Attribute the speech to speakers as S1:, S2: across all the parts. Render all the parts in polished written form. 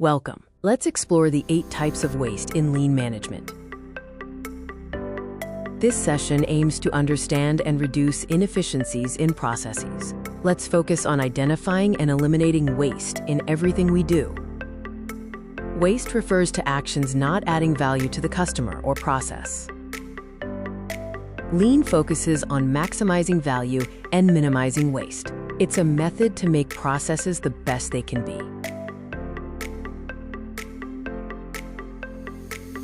S1: Welcome. Let's explore the 8 types of waste in lean management. This session aims to understand and reduce inefficiencies in processes. Let's focus on identifying and eliminating waste in everything we do. Waste refers to actions not adding value to the customer or process. Lean focuses on maximizing value and minimizing waste. It's a method to make processes the best they can be.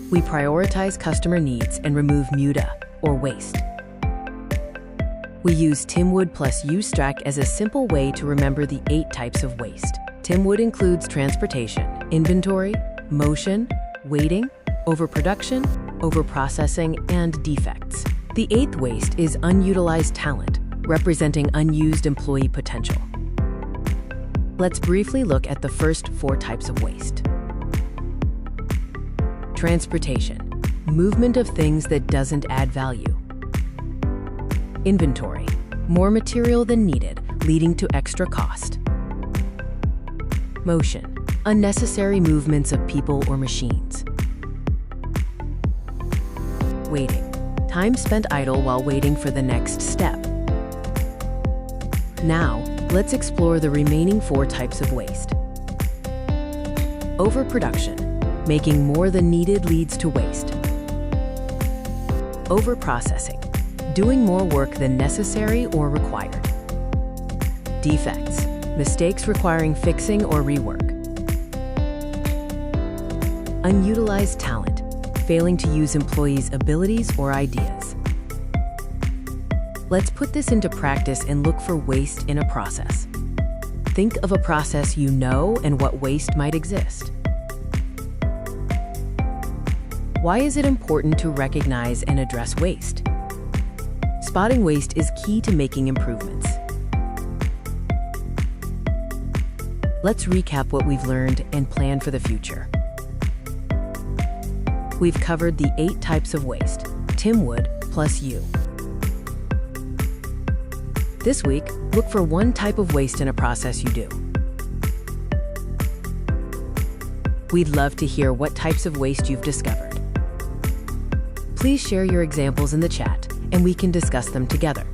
S1: We prioritize customer needs and remove Muda, or waste. We use Timwood plus UStrack as a simple way to remember the 8 types of waste. Timwood includes transportation, inventory, motion, waiting, overproduction, overprocessing, and defects. The 8th waste is unutilized talent, representing unused employee potential. Let's briefly look at the first 4 types of waste. Transportation, movement of things that doesn't add value. Inventory, more material than needed, leading to extra cost. Motion, unnecessary movements of people or machines. Waiting, time spent idle while waiting for the next step. Now, let's explore the remaining 4 types of waste. Overproduction, making more than needed leads to waste. Overprocessing, doing more work than necessary or required. Defects, mistakes requiring fixing or rework. Unutilized talent, failing to use employees' abilities or ideas. Let's put this into practice and look for waste in a process. Think of a process you know and what waste might exist. Why is it important to recognize and address waste? Spotting waste is key to making improvements. Let's recap what we've learned and plan for the future. We've covered the 8 types of waste, Timwood plus U. This week, look for 1 type of waste in a process you do. We'd love to hear what types of waste you've discovered. Please share your examples in the chat, and we can discuss them together.